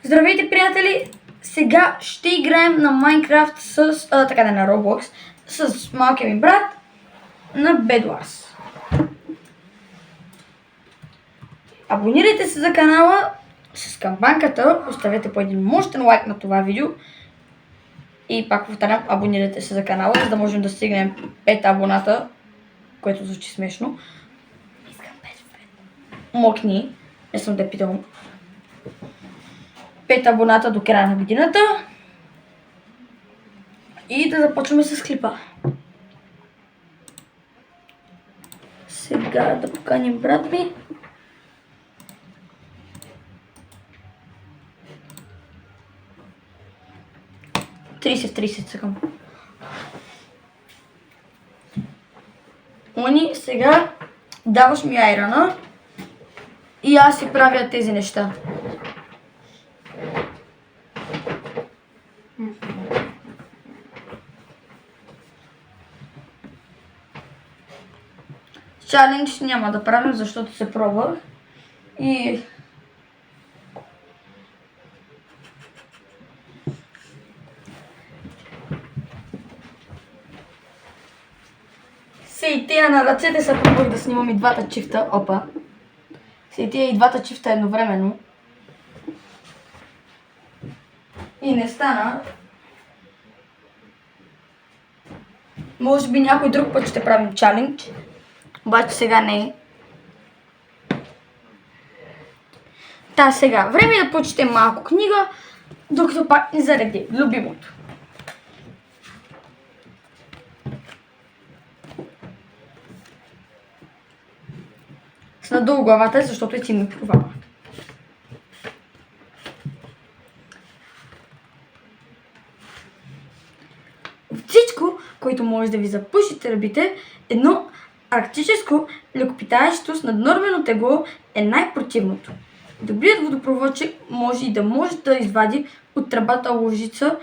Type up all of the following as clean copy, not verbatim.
Здравейте, приятели! Сега ще играем на Майнкрафт с... на Roblox с малкия ми брат на Bedwars. Абонирайте се за канала с камбанката, оставете по един мощен лайк на това видео и пак повтарям, абонирайте се за канала, за да можем да стигнем 5 абоната, което звучи смешно. Искам 5. Мокни, не съм те питал. 5 абоната до края на годината и да започваме с клипа. Сега да поканим брат ми. В 30 секунди. Они, сега даваш ми айрана и аз си правя тези неща. Чалендж няма да правим, защото се пробвах и и тия на ръцете се пробвах да снимам и двата чифта. Опа. И тия и двата чифта едновременно. И не стана. Може би някой друг път ще правим чалендж. Обаче сега не е. Та сега, време е да прочетем малко книга, докато пак ни зареди любимото. С надолу главата, защото и си ми провала. Всичко, което може да ви запуши тръбите, едно арктическо лекопитаещо с наднормено тегло е най-противното. Добрият водопроводчик може и да извади от тръбата лужица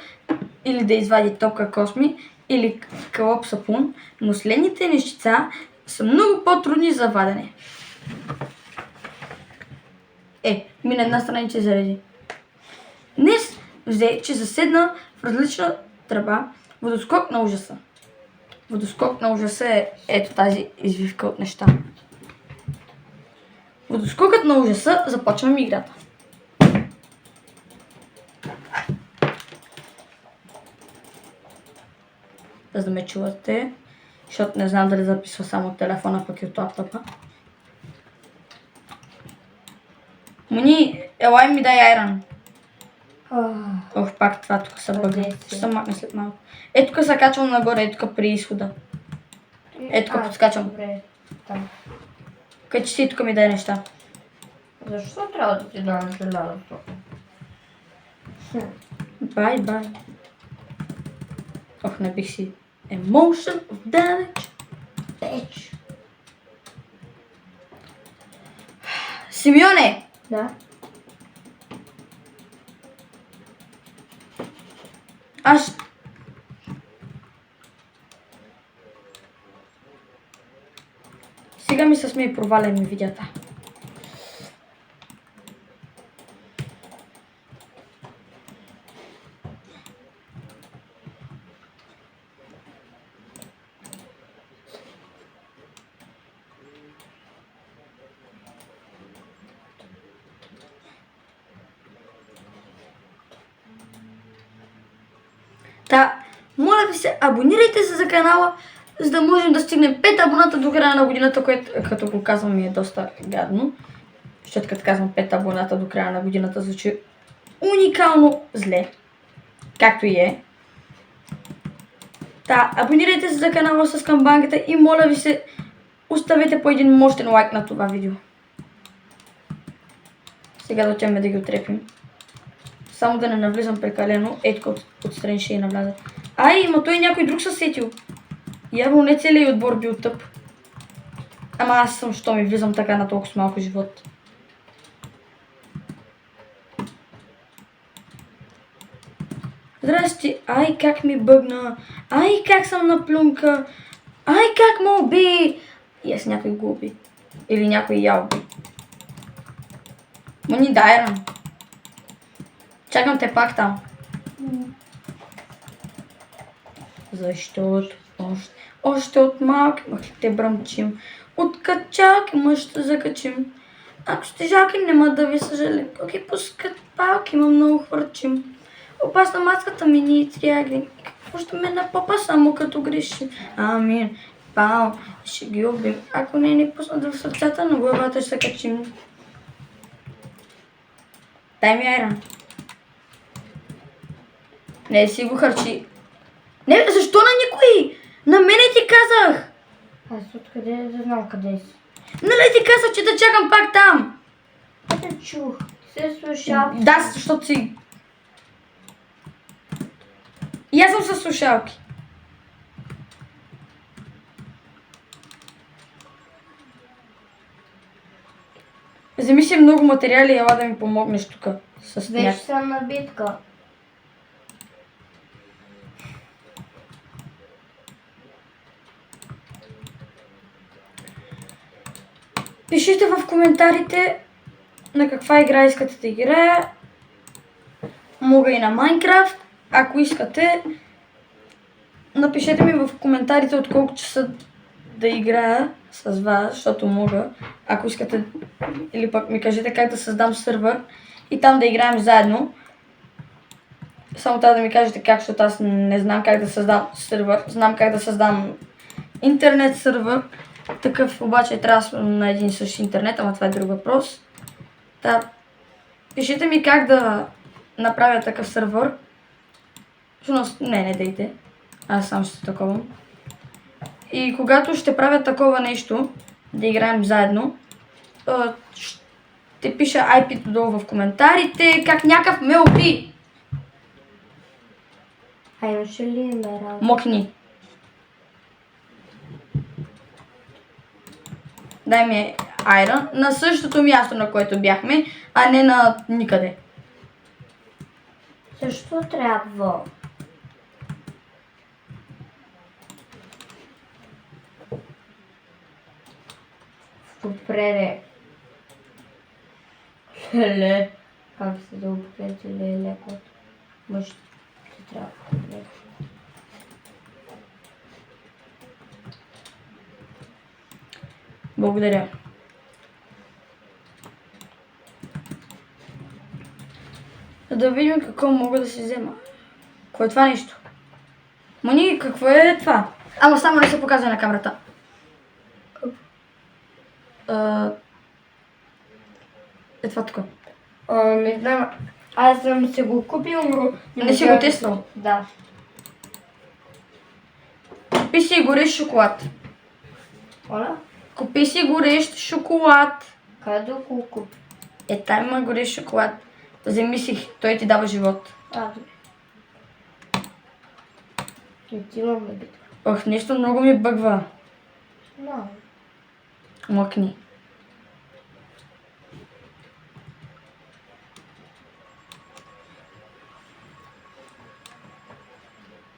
или да извади топка косми или кълъп сапун, но следните нещица са много по-трудни за вадене. Мина една страница зареди. Днес взе, че заседна в различна тръба водоскок на ужаса. Водоскок на ужаса е ето тази извивка от неща. Водоскокът на ужаса, започваме играта. За да ме чувате, защото не знам дали записва само от телефона, пък и от лаптопа. Муни, елай ми дай айран. Пак това тук са бъга. Ще се макне след малко. Тук се качвам нагоре, тук при изхода. Тук подскачам. Качи си, тук ми дай неща. Защо трябва да ти дам желязото? Бай. Не бих си. Emotion of damage. Симеоне! Да? Сега ми се смее провалени видеята. Моля ви се, абонирайте се за канала, за да можем да стигнем 5 абоната до края на годината, което като го казвам ми е доста гадно. Защото като казвам 5 абоната до края на годината звучи уникално зле. Както и е. Абонирайте се за канала с камбанката и моля ви се, оставете по един мощен лайк на това видео. Сега да отиваме да ги отрепим. Само да не навлизам прекалено, отстрани ще и навляза. Ма той някой друг се сетил. Явно не целият отбор бил тъп. Ама аз съм, що ми влизам така на толкова малко живот. Здрасти, как ми бъгна. Как съм на плюнка. Как ме уби. И аз някой го уби. Или някой я уби. Ма ни дай ран. Чакам те пак там. Защото още от малки мъхлите бръмчим, от качалки мъж ще закачим. Ако сте жалки, нема да ви съжалим, ако ги пускат палки, има много хвърчим. Опасна маската ми ни трягли, какво ще ме напопа само като грешим. Амин, пао, ще ги убим, ако не ни пуснат в сърцата, на главата ще се качим. Дай ми айран. Не си го харчи. Не, защо на никой? На мене ти казах! Аз откъде да знам къде си? Нали ти казах, че да чакам пак там? Те чух. Се слушалки. Да, защото си... И аз съм със слушалки. Вземи си много материали и ела да ми помогнеш тук. С Вече някакви. съм на битка. Пишете в коментарите на каква игра искате да играя. Мога и на Майнкрафт. Ако искате, напишете ми в коментарите от колко часа да играя с вас, защото мога. Ако искате, или пък ми кажете как да създам сървър и там да играем заедно. Само трябва да ми кажете как, защото аз не знам как да създам сървър. Знам как да създам интернет сървър. Такъв обаче трябва на един и същи интернет, ама това е друг въпрос. Та, пишете ми как да направя такъв сървър. Всъщност, не дейте. Аз сам ще таковам. И когато ще правя такова нещо, да играем заедно, ще пиша IP-то долу в коментарите, как някакъв ме уби. А имаше ли имера? Мокни. Дай ми айрон на същото място, на което бяхме, а не на никъде. Също трябва. Добре. Леле. Как се да обгрети леле? Мъж ти трябва. Благодаря. Да видим какво мога да си взема. Какво е това нещо? Мани, какво е това? Ама само не се показва на камерата. Е това тук. Не знам. Аз съм се го купил, но... Не си го тествал? Да. Купи си горещ шоколад. Оля? Купи си горещ шоколад. Къде да го купи? Е, там има горещ шоколад. Вземи си, той ти дава живот. Добре. Отивам на битка. Ох, нещо много ми бъгва. No. Млъкни.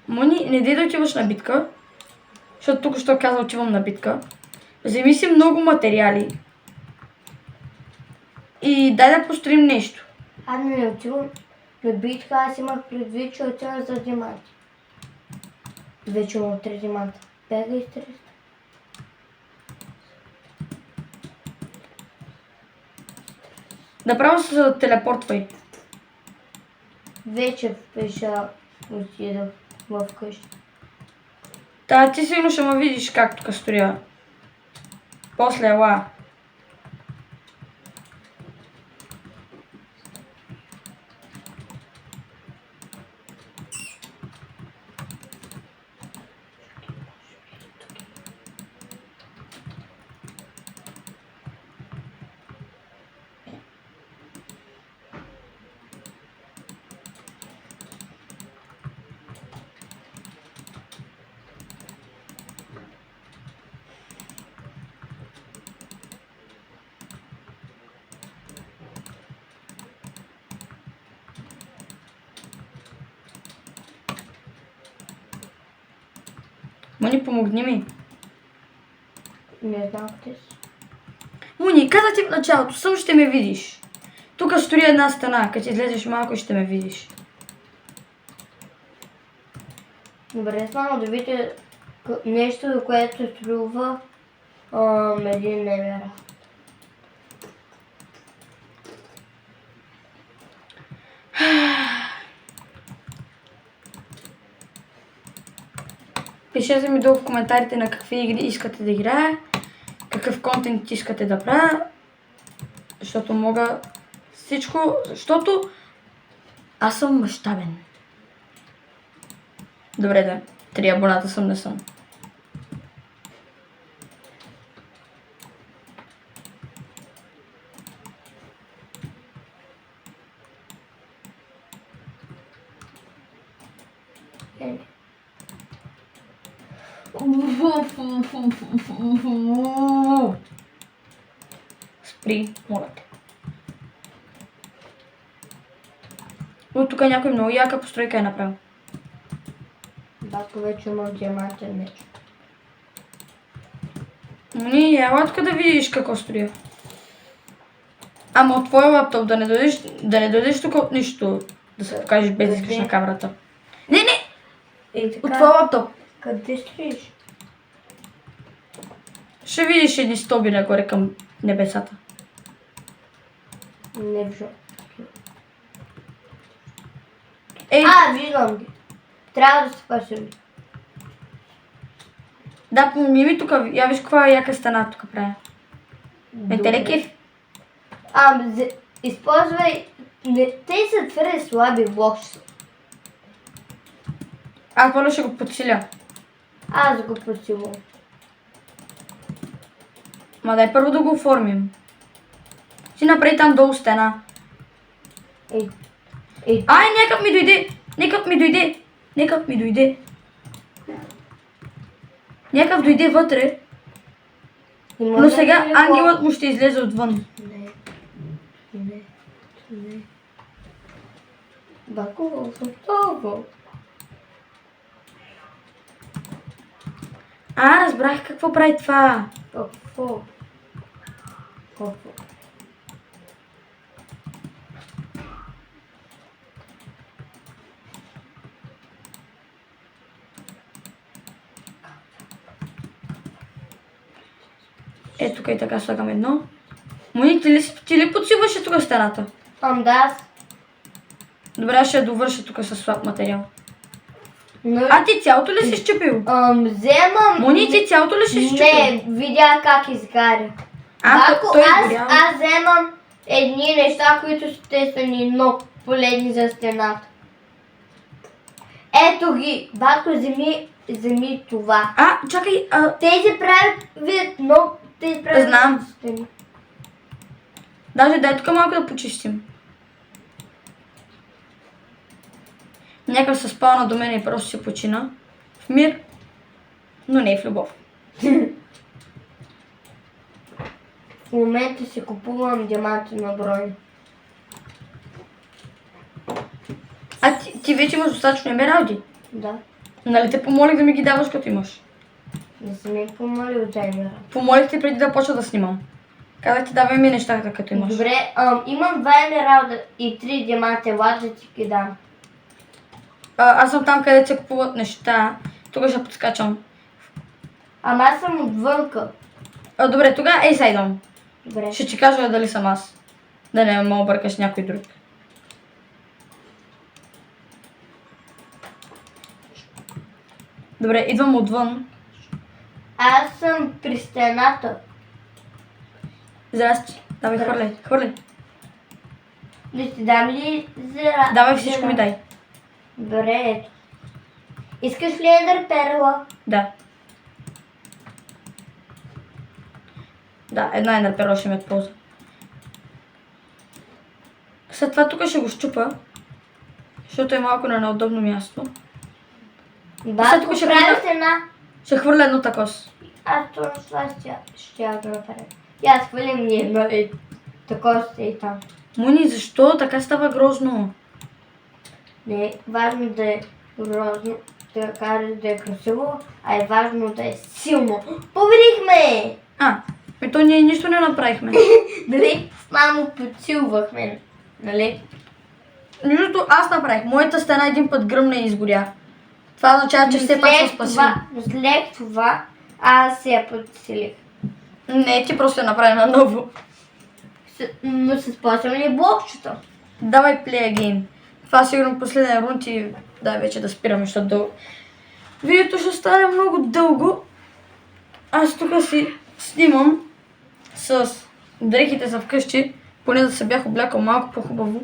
Мони, не дей да отиваш на битка, защото тук що каза отивам на битка. Вземи си много материали и дай да построим нещо. Аз не отивам на битка, аз имах предвид, че отивам за диманти. Вече имам 3 диманта. Бега и 300. Направо се телепортвай. Вече пеша отидох в къща. Та ти сигурно ще ме видиш как тук стоя. После ела. Мони, помогни ми. Не знам къде си. Мони, казах ти в началото, само ще ме видиш. Тук тук стори една стена, като излезеш малко ще ме видиш. Добре, само да видите нещо, което струва един невера. Пишете ми долу в коментарите на какви игри искате да играя, какъв контент искате да правя, защото мога всичко, защото аз съм мащабен. Добре да, 3 абоната съм, не съм. Спри, моля те. От тук някой много яка постройка е направил. Батко вече има диамантен меч. Ела тук да видиш какво строя. Ама от твоя лаптоп да не дойдеш тук от нищо. Да се покажеш без да искаш на камерата. Не! И така, От твоя лаптоп. къде стоиш? Ще видиш едни стоби нагоре към небесата. Не виждам. Ей, Виждам ги. Трябва да се спасим. да, помни ми тук, я виж каква яка стена тук правя. Метелекив. Използвай... Те са твърде слаби блоки. Аз първо ще го подсиля. Аз го подсилвам. Ма дай първо да го оформим. Си направи там долу стена. Ай, някак ми дойде! Някак дойде вътре, но сега ангелът му ще излезе отвън. Не. Бако, готово. Разбрах какво прави това. Какво? Ето тук и така слагам едно. Мони, ти ли подсилваше тук стената? Да, аз. Добре, аз ще я довърша тук с слаб материал. Но... Ти цялото ли си щупил? Вземам... Мони, ти цялото ли си щупил? Не, видя как изгаря. Той е горял. Аз вземам едни неща, които те са ни много полезни за стената. Ето ги. Батко, вземи това. Чакай, Тези правят много... Тези правят... Знам. стени. Даже дай тук малко да почистим. Някакъв се спална до мен и просто се почина. В мир, но не и в любов. В момента си купувам диаманти на брой. Ти вече имаш достатъчно емералди. Да. Нали те помолих да ми ги даваш като имаш? Не съм ми помолил за емералд. Помолих те преди да почна да снимам. Казах ти давай ми нещата като имаш. Добре, имам 2 емералда и 3 диаманта, ела да ти ги дам. Аз съм там, където се купуват неща. Тук ще подскачам. Аз съм отвънка. Добре, тогава сега идвам. Добре. Ще ти кажа дали съм аз. Да не ме объркаш някой друг. Добре, идвам отвън. Аз съм при стената. Здрасти. Давай, хвърляй. Да ти дам ли Давай всичко ми дай. Добре, ето. Искаш ли ендър перла? Да. Да, една ендър перла ще ми отползва. След това тук ще го щупа, защото е малко на неудобно място. Батко, ще прави хвърля- стена. Ще хвърля едно такос. Аз точно това ще я да направя. И аз хвърлям ни едно и такова сте и там. Муни, защо? Така става грозно. Не, важно да е грозно, така да е красиво, а е важно да е силно. Победихме! То ние нищо не направихме. Дали мамо подсилвахме. Нали? Между аз направих. Моята стена един път гръмна и изгоря. Това означава, че все пак съм спасил. След това аз се я подсилих. Не, ти просто я направи наново. Но се спасвам ли блокчета? Давай play again. Това сигурно последен рунд и дай вече да спираме, защото дълго. Видеото ще стане много дълго. Аз тук си снимам с дрехите за вкъщи, поне да се бях облякал малко по-хубаво.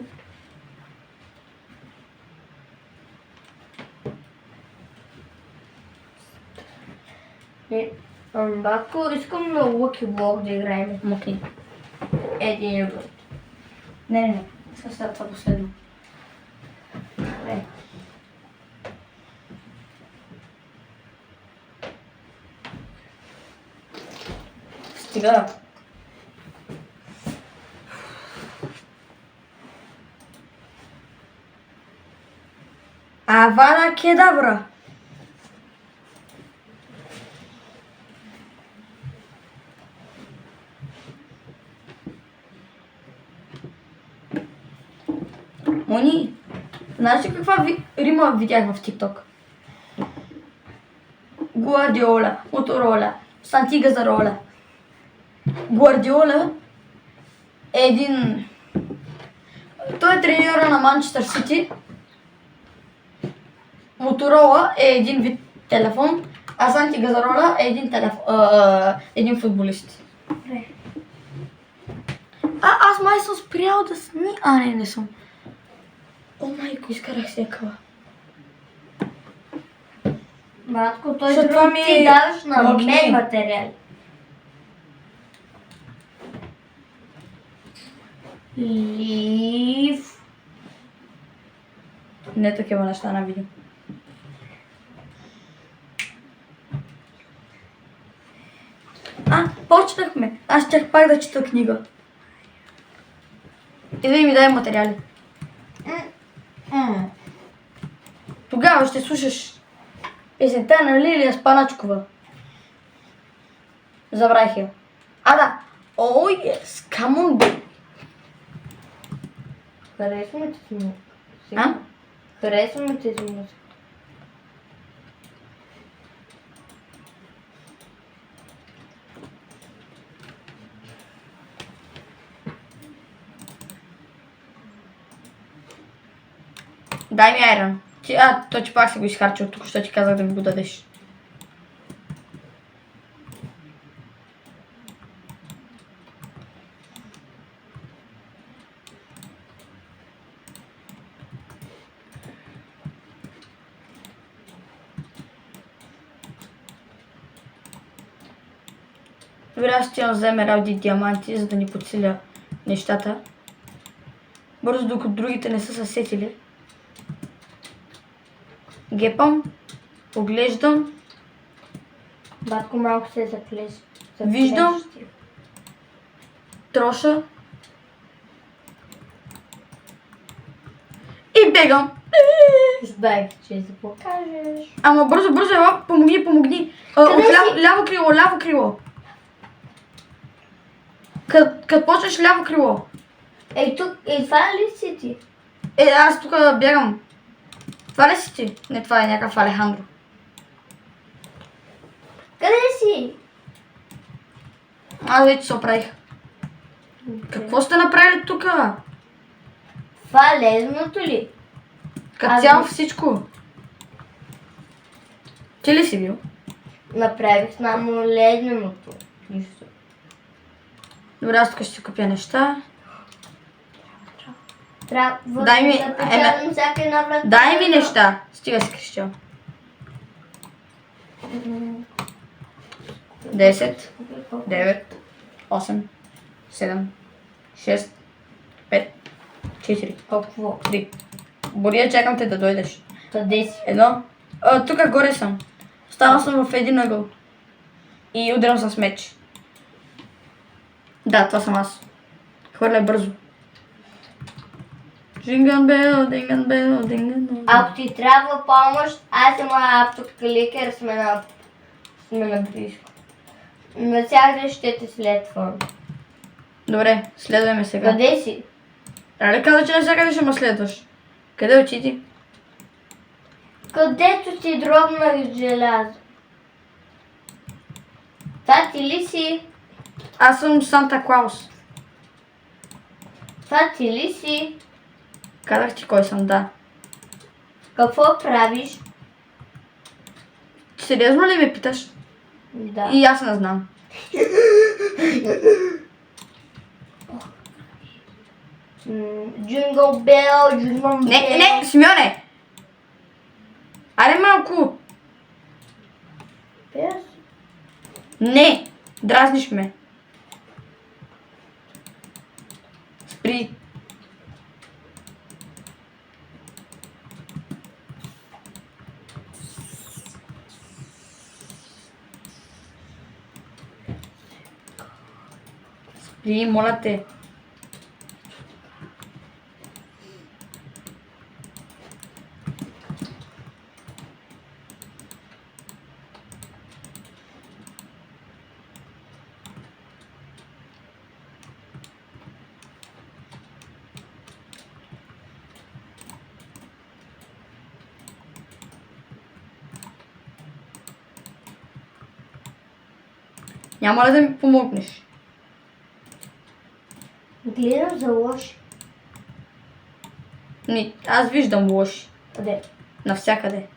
Батко, искам на Lucky Block да играем. Мокни. Един рунд. Не. Искам да става това последно. Добре. Стига. Авана кедавра. Мони, знаеш ли каква рима видях в TikTok? Гвардиола, Моторола, Сантига Зарола. Гвардиола е един... Той е треньора на Манчестър Сити. Моторола е един вид телефон, а Санти Газарола е един футболист. Добре. Аз май съм спрял да сни... не съм. О, майко, изкарах си екала. Батко, той Защото това ми ти е даваш на мокни. мен материал. Лив. Не такива неща на видео. Почнахме. Аз чак пак да чета книга. Идвай ми дай материали. Тогава ще слушаш песента на Лилия Спаначкова. Забравих я. Да. О, yes, come on, baby. Харесваме ти си музика. А? Харесваме ти си музика. Дай ми айрон. Той че пак си го изхарчил, тук що ти казах да ми го дадеш. Добре, аз ще вземе ради диаманти, за да ни подсиля нещата. Бързо, докато другите не са се сетили. Гепам, поглеждам, Батко малко се заплеш. Виждам. троша и бегам. Знаех, че се покажеш. Ама бързо, ела, помогни. Къде От ляво крило. Като почнеш ляво крило. Ей, тук, това ли си ти? Аз тук бягам. Това ли си ти? Не, това е някакъв Алехандро. Къде си? Аз вече се оправих. Какво сте направили тук? Това е лезното ли? Като цяло всичко. Ти ли си бил? Направих само леденото. Нищо. Добре, аз тук ще си купя неща. Трябва Дай ми- да печелим всяка една врата. Дай ми неща. Стига си крещял. 10, 9, 8, 7, 6, 5, 4, Какво? 3. Бория, чакам те да дойдеш. Къде си? Едно. Тук горе съм. Станал съм в един ъгъл. И ударям с меч. Да, това съм аз. Хвърля бързо. Динган бел. Ако ти трябва помощ, аз имам автокликер, сме на близко. Навсякъде ще те следвам. Добре, следваме сега. Къде си? Нали каза, че навсякъде ще ме следваш? Къде отиди? Където си дробнах желязо. Това ти ли си? Аз съм Санта Клаус. Това ти ли си? Казах ти кой съм, да. Какво правиш? Сериозно ли ме питаш? Да. И аз не знам. Джингъл бел, джингъл бел. Не, Симеоне! Аре малко! Пес? Не! Дразниш ме. Спри. Спри, моля те. Няма ли да ми помогнеш? Гледам за лоши. Не, аз виждам лоши. Къде? Навсякъде.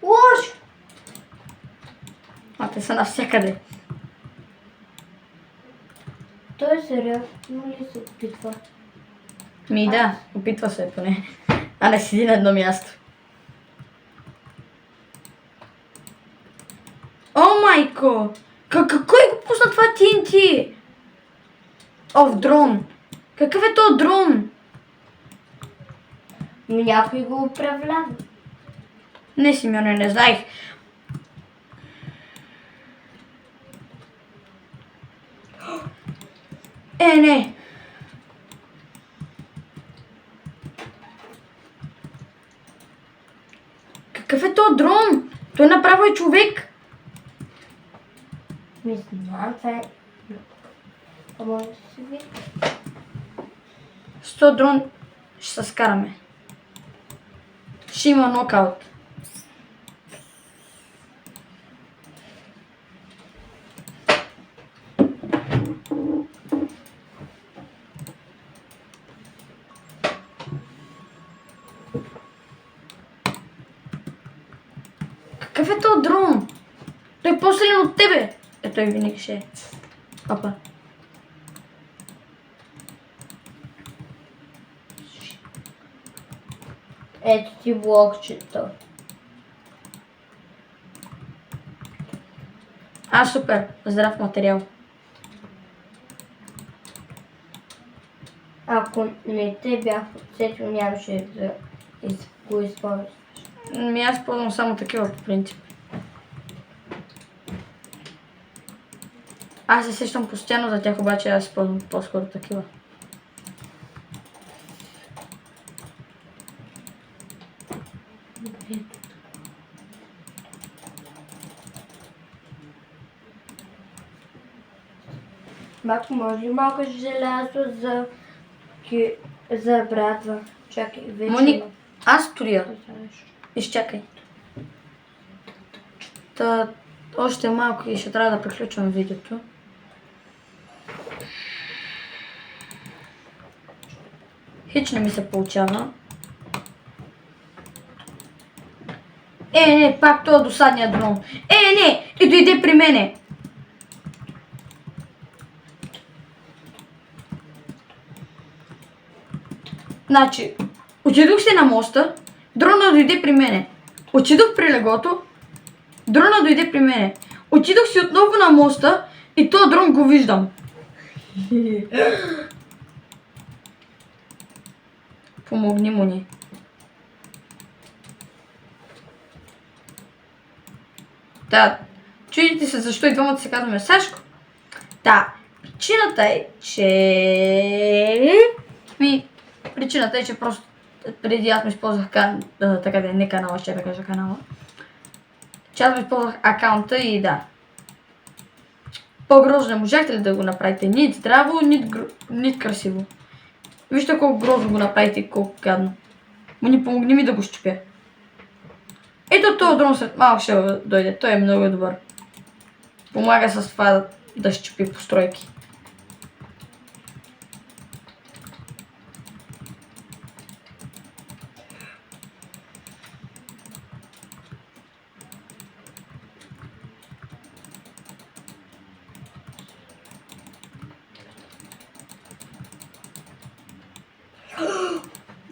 Лош! А те са навсякъде. Той сериозно ли се опитва? Ми да, опитва се поне. А не седи на едно място. О, майко! Кой го пусна това TNT? О, в дрон. Какъв е то дрон? Някой го управлява. Не, Симеоне, не знаех. Не. Какъв е то дрон? Той направо е човек. Не знам, това е... А може да се види? С този дрон ще се скараме. Ще има нокаут. Какъв е този дрон? Той е по-силен от тебе. Той винаги ще е. Папа. Ето ти блокчето. Супер. Здрав материал. Ако не те бях подсетил, нямаше да го използваш. Аз ползвам само такива по принцип. Аз се сещам постоянно за тях, обаче аз ползвам по-скоро такива. Бако, може ли малко желязо за братва? Чакай, вече Моник, има. аз строя. Изчакай. Още малко и ще трябва да приключвам видеото. Хич не ми се получава. Не, пак това досадния дрон. Не, и дойде при мене. Значи, отидох си на моста, дрона дойде при мене. Отидох при леглото, дрона дойде при мене. Отидох си отново на моста и този дрон го виждам. Помогни му ни. Да, чудите се защо и двамата се казваме Сашко. Да, причината е, че... Причината е, че просто преди аз ми използвах така да е, не канала, ще да кажа канала. Че аз ми използвах акаунта и да. По-грозно не можахте ли да го направите? Нито здраво, нито красиво. Вижте колко грозно го направите и колко гадно. Ни помогни ми да го щупя. Ето този дрон след малко ще дойде. Той е много добър. Помага с това да щупи постройки.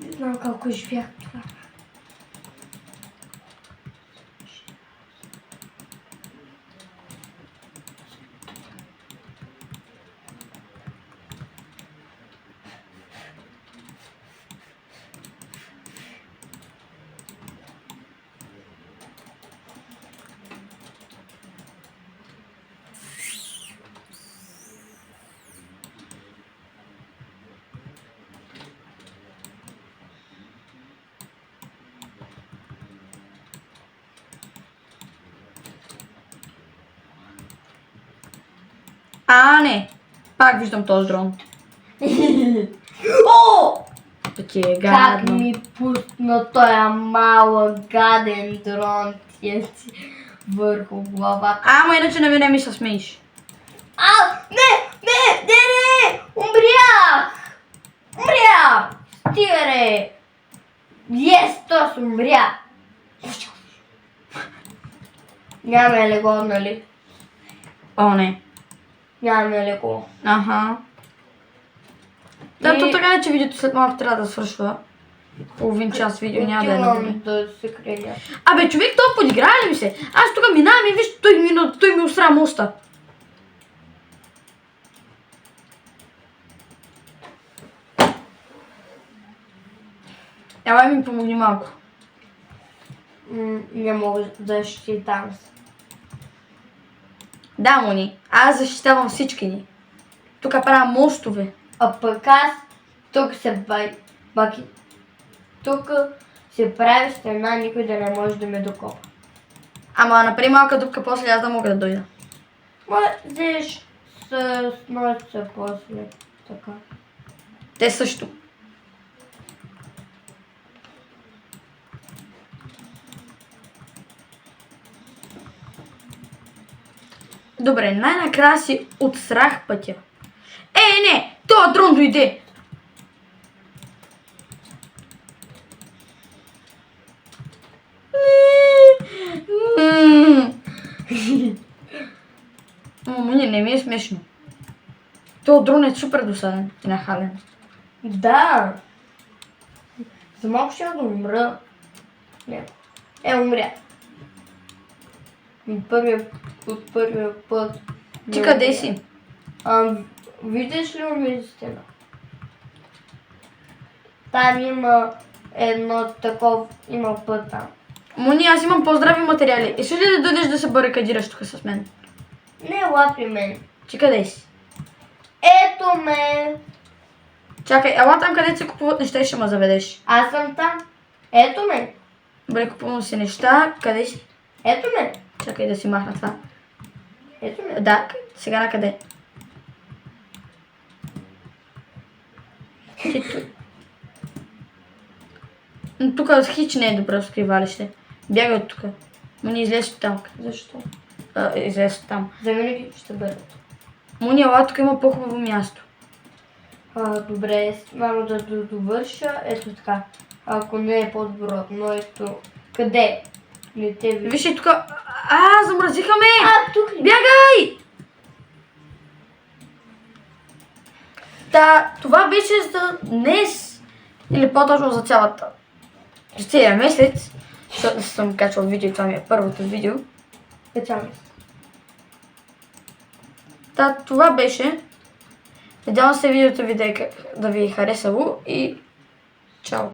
Не знам колко живях това. Не. Пак виждам този дрон. О! Да ти е Как гадно. ми пусна този малък гаден дрон си върху главата. Ама иначе на мене ми се смееш. Не! Умрях! Стига ре! Тос умря! Нямаме ли го, нали? О, не. Нямаме ли го? Аха. Да, то така, че видеото след малко трябва да свършва. Половин час видео няма да е Отивам добре. да се креня. Абе, човек, той подиграе ли ми се? Аз тук минавам и виж, той ми усра моста. Елай ми помогни малко. Не мога да защитам се. Да, Мони, аз защитавам всички ни. Тук правя мостове. А пък аз тук тук се прави стена, никой да не може да ме докопа. Ама направи малка дупка, после аз да мога да дойда. Можеш с носа после. Така. Те също. Добре, най-накрая си отсрах пътя. Не! Това дрон дойде! Не ми е смешно. Това дрон е супер досаден и нахален. Да. За малко ще да умра. Не. Умря. От първия път. Ти къде си? Виждаш ли университета? Там има едно такова, има път там. Мони, аз имам по-здрави материали. Искаш ли да дойдеш да се барикадираш тук с мен? Не лапи мен. Ти къде си? Ето ме. Чакай, ела там където се купуват неща и ще ме заведеш. Аз съм там. Ето ме. Добре, купувам си неща. Къде си? Ето ме. Чакай да си махна това. Ето ме. Да, сега на къде? Тук хич не е добре скривалище. Бягай от тук. Мони, излез от там. Защо? Излез от там. За винаги ще бъде. Мони, ела тук има по-хубаво място. Добре, само да довърша. Ето така. Ако не е по-добро, но ето. Къде? Не те вижда. Виж и тук. Замразиха ме! Тук ли? Бягай! Това беше за днес. Или по-точно за целия месец. Защото не съм качвал видео, това ми е първото видео. Това беше. Надявам се видеото ви да ви е харесало и чао!